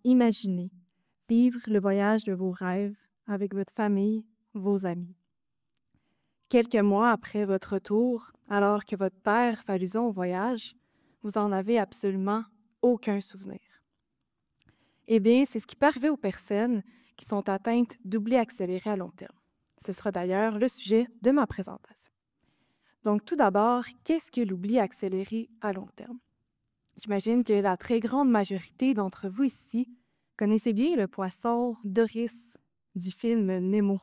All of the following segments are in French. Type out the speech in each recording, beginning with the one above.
imaginer, vivre le voyage de vos rêves avec votre famille, vos amis. Quelques mois après votre retour, alors que votre père fait allusion au voyage, vous en avez absolument aucun souvenir. Eh bien, c'est ce qui peut arriver aux personnes qui sont atteintes d'oubli accéléré à long terme. Ce sera d'ailleurs le sujet de ma présentation. Donc, tout d'abord, qu'est-ce que l'oubli accéléré à long terme? J'imagine que la très grande majorité d'entre vous ici connaissez bien le poisson Doris du film Nemo.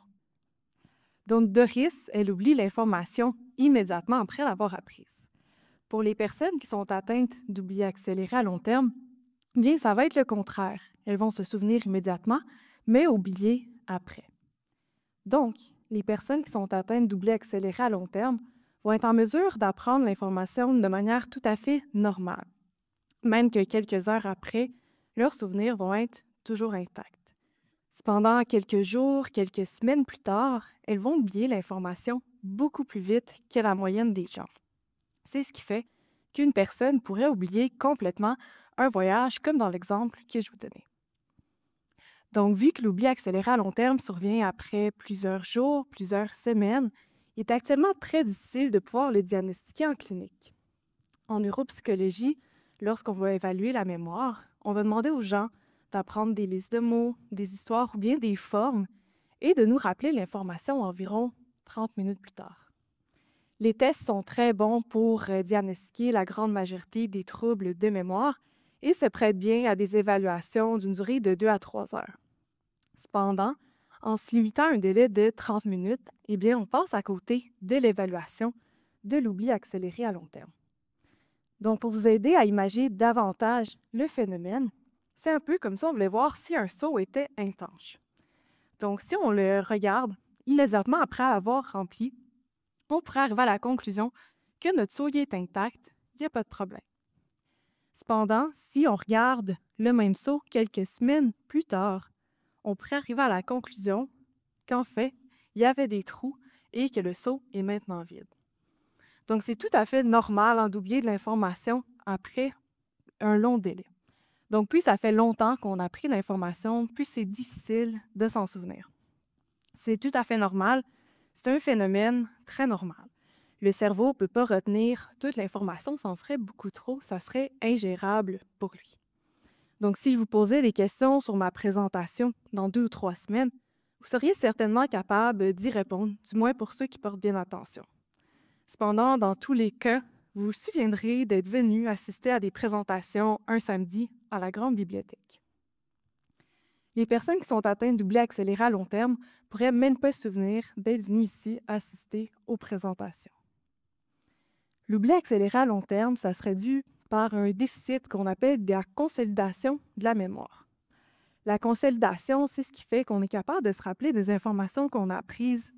Donc, Doris, elle oublie l'information immédiatement après l'avoir apprise. Pour les personnes qui sont atteintes d'oubli accéléré à long terme, bien, ça va être le contraire. Elles vont se souvenir immédiatement, mais oublier après. Donc, les personnes qui sont atteintes d'oubli accéléré à long terme vont être en mesure d'apprendre l'information de manière tout à fait normale, même que quelques heures après, leurs souvenirs vont être toujours intacts. Cependant, quelques jours, quelques semaines plus tard, elles vont oublier l'information beaucoup plus vite que la moyenne des gens. C'est ce qui fait qu'une personne pourrait oublier complètement un voyage, comme dans l'exemple que je vous donnais. Donc, vu que l'oubli accéléré à long terme survient après plusieurs jours, plusieurs semaines, il est actuellement très difficile de pouvoir le diagnostiquer en clinique. En neuropsychologie, lorsqu'on va évaluer la mémoire, on va demander aux gens d'apprendre des listes de mots, des histoires ou bien des formes et de nous rappeler l'information environ 30 minutes plus tard. Les tests sont très bons pour diagnostiquer la grande majorité des troubles de mémoire et se prêtent bien à des évaluations d'une durée de 2 à 3 heures. Cependant, en se limitant à un délai de 30 minutes, eh bien, on passe à côté de l'évaluation de l'oubli accéléré à long terme. Donc, pour vous aider à imaginer davantage le phénomène, c'est un peu comme si on voulait voir si un seau était intense. Donc, si on le regarde immédiatement après avoir rempli, on pourrait arriver à la conclusion que notre seau est intact, il n'y a pas de problème. Cependant, si on regarde le même seau quelques semaines plus tard, on pourrait arriver à la conclusion qu'en fait, il y avait des trous et que le seau est maintenant vide. Donc, c'est tout à fait normal d'oublier de l'information après un long délai. Donc, plus ça fait longtemps qu'on a pris l'information, plus c'est difficile de s'en souvenir. C'est tout à fait normal. C'est un phénomène très normal. Le cerveau ne peut pas retenir toute l'information, ça en ferait beaucoup trop, ça serait ingérable pour lui. Donc, si je vous posais des questions sur ma présentation dans 2 ou 3 semaines, vous seriez certainement capable d'y répondre, du moins pour ceux qui portent bien attention. Cependant, dans tous les cas, vous vous souviendrez d'être venu assister à des présentations un samedi à la grande bibliothèque. Les personnes qui sont atteintes d'oubli accéléré à long terme pourraient même pas se souvenir d'être venues ici assister aux présentations. L'oubli accéléré à long terme, ça serait dû par un déficit qu'on appelle de la consolidation de la mémoire. La consolidation, c'est ce qui fait qu'on est capable de se rappeler des informations qu'on a apprises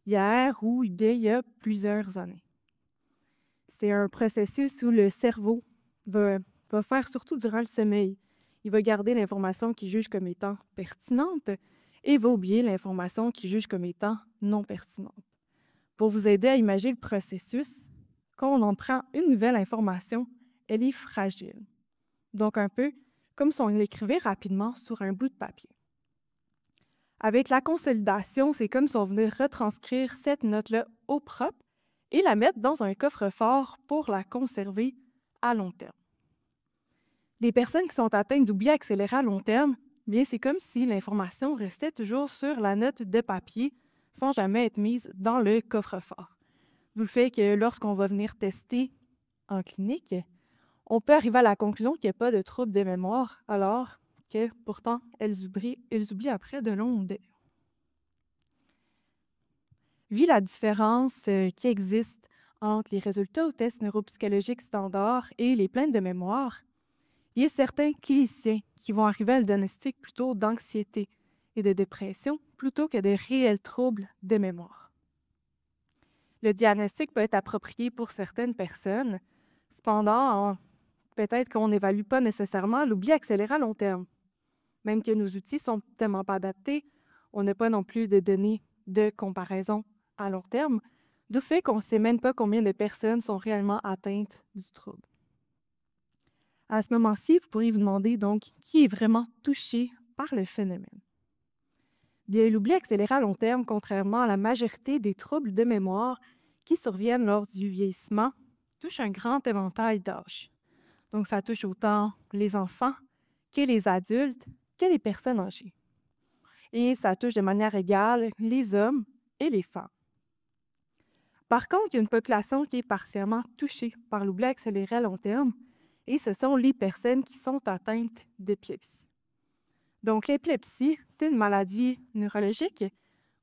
hier ou il y a plusieurs années. C'est un processus où le cerveau va faire surtout durant le sommeil. Il va garder l'information qu'il juge comme étant pertinente et va oublier l'information qu'il juge comme étant non pertinente. Pour vous aider à imaginer le processus, quand on en prend une nouvelle information, elle est fragile. Donc un peu comme si on l'écrivait rapidement sur un bout de papier. Avec la consolidation, c'est comme si on venait retranscrire cette note-là au propre et la mettre dans un coffre-fort pour la conserver à long terme. Les personnes qui sont atteintes d'oubli accéléré à long terme, bien c'est comme si l'information restait toujours sur la note de papier sans jamais être mise dans le coffre-fort. D'où le fait que lorsqu'on va venir tester en clinique, on peut arriver à la conclusion qu'il n'y a pas de trouble de mémoire, alors que pourtant, elles oublient après de longs délais. Vu la différence qui existe entre les résultats aux tests neuropsychologiques standards et les plaintes de mémoire, il y a certains cliniciens qui vont arriver à le diagnostic plutôt d'anxiété et de dépression plutôt que de réels troubles de mémoire. Le diagnostic peut être approprié pour certaines personnes, cependant, peut-être qu'on n'évalue pas nécessairement l'oubli accéléré à long terme. Même que nos outils ne sont tellement pas adaptés, on n'a pas non plus de données de comparaison à long terme, du fait qu'on ne sait même pas combien de personnes sont réellement atteintes du trouble. À ce moment-ci, vous pourriez vous demander donc qui est vraiment touché par le phénomène. Bien, l'oubli accéléré à long terme, contrairement à la majorité des troubles de mémoire qui surviennent lors du vieillissement, touche un grand éventail d'âges. Donc, ça touche autant les enfants que les adultes, que les personnes âgées. Et ça touche de manière égale les hommes et les femmes. Par contre, il y a une population qui est partiellement touchée par l'oubli accéléré à long terme, et ce sont les personnes qui sont atteintes d'épilepsie. Donc, l'épilepsie, c'est une maladie neurologique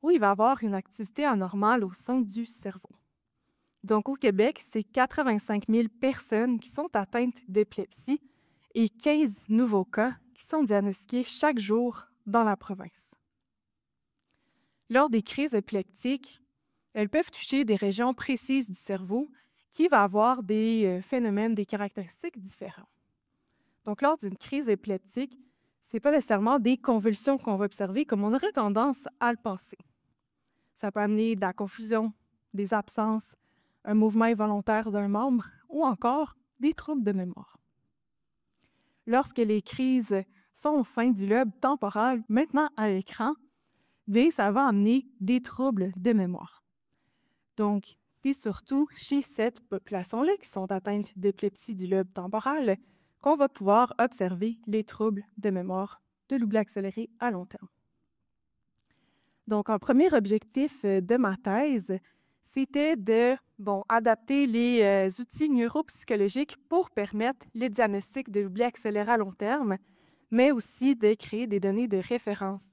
où il va y avoir une activité anormale au sein du cerveau. Donc, au Québec, c'est 85 000 personnes qui sont atteintes d'épilepsie et 15 nouveaux cas qui sont diagnostiqués chaque jour dans la province. Lors des crises épileptiques, elles peuvent toucher des régions précises du cerveau qui vont avoir des phénomènes, des caractéristiques différents. Donc, lors d'une crise épileptique, ce n'est pas nécessairement des convulsions qu'on va observer comme on aurait tendance à le penser. Ça peut amener de la confusion, des absences, un mouvement involontaire d'un membre ou encore des troubles de mémoire. Lorsque les crises sont au sein du lobe temporal, maintenant à l'écran, bien, ça va amener des troubles de mémoire. Donc, c'est surtout chez cette population-là qui sont atteintes d'épilepsie du lobe temporal qu'on va pouvoir observer les troubles de mémoire de l'oubli accéléré à long terme. Donc, un premier objectif de ma thèse, c'était de adapter les outils neuropsychologiques pour permettre le diagnostic de l'oubli accéléré à long terme, mais aussi de créer des données de référence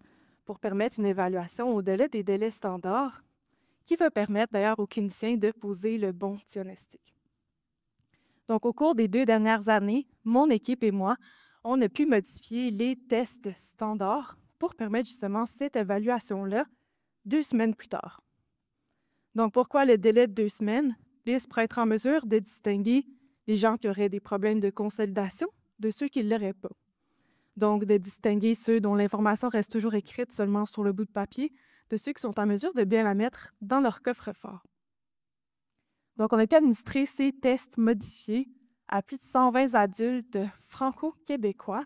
pour permettre une évaluation au-delà des délais standards, qui va permettre d'ailleurs aux cliniciens de poser le bon diagnostic. Donc, au cours des 2 dernières années, mon équipe et moi, on a pu modifier les tests standards pour permettre justement cette évaluation-là 2 semaines plus tard. Donc, pourquoi le délai de 2 semaines? Bien, c'est pour être en mesure de distinguer les gens qui auraient des problèmes de consolidation de ceux qui ne l'auraient pas. Donc, de distinguer ceux dont l'information reste toujours écrite seulement sur le bout de papier de ceux qui sont en mesure de bien la mettre dans leur coffre-fort. Donc, on a pu administrer ces tests modifiés à plus de 120 adultes franco-québécois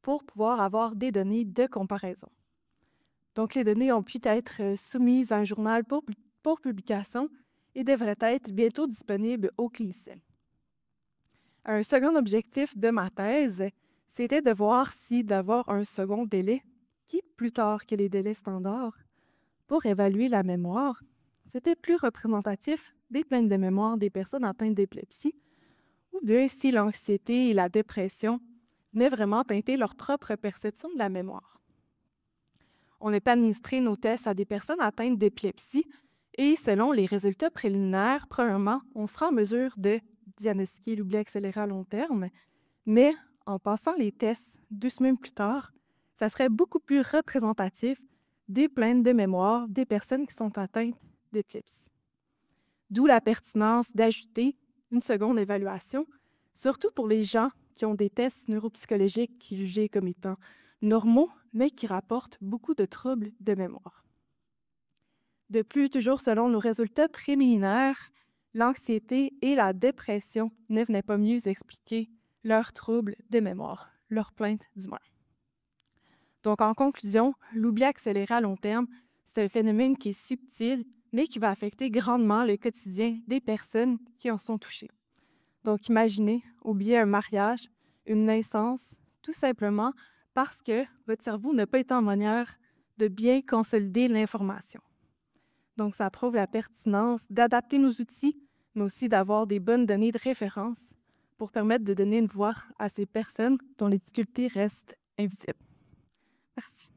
pour pouvoir avoir des données de comparaison. Donc, les données ont pu être soumises à un journal pour publication et devraient être bientôt disponibles aux cliniciens. Un second objectif de ma thèse, c'était de voir si d'avoir un second délai, qui est plus tard que les délais standards, pour évaluer la mémoire, c'était plus représentatif des plaintes de mémoire des personnes atteintes d'épilepsie, ou bien si l'anxiété et la dépression venaient vraiment teinter leur propre perception de la mémoire. On a pu administrer nos tests à des personnes atteintes d'épilepsie et selon les résultats préliminaires, premièrement, on sera en mesure de diagnostiquer l'oubli accéléré à long terme, mais en passant les tests 2 semaines plus tard, ça serait beaucoup plus représentatif des plaintes de mémoire des personnes qui sont atteintes d'épilepsie. D'où la pertinence d'ajouter une seconde évaluation, surtout pour les gens qui ont des tests neuropsychologiques qui sont jugés comme étant normaux, mais qui rapportent beaucoup de troubles de mémoire. De plus, toujours selon nos résultats préliminaires, l'anxiété et la dépression ne venaient pas mieux expliquer leurs troubles de mémoire, leurs plaintes du moins. Donc, en conclusion, l'oubli accéléré à long terme, c'est un phénomène qui est subtil, mais qui va affecter grandement le quotidien des personnes qui en sont touchées. Donc, imaginez oublier un mariage, une naissance, tout simplement parce que votre cerveau n'a pas été en manière de bien consolider l'information. Donc, ça prouve la pertinence d'adapter nos outils, mais aussi d'avoir des bonnes données de référence pour permettre de donner une voix à ces personnes dont les difficultés restent invisibles. Merci.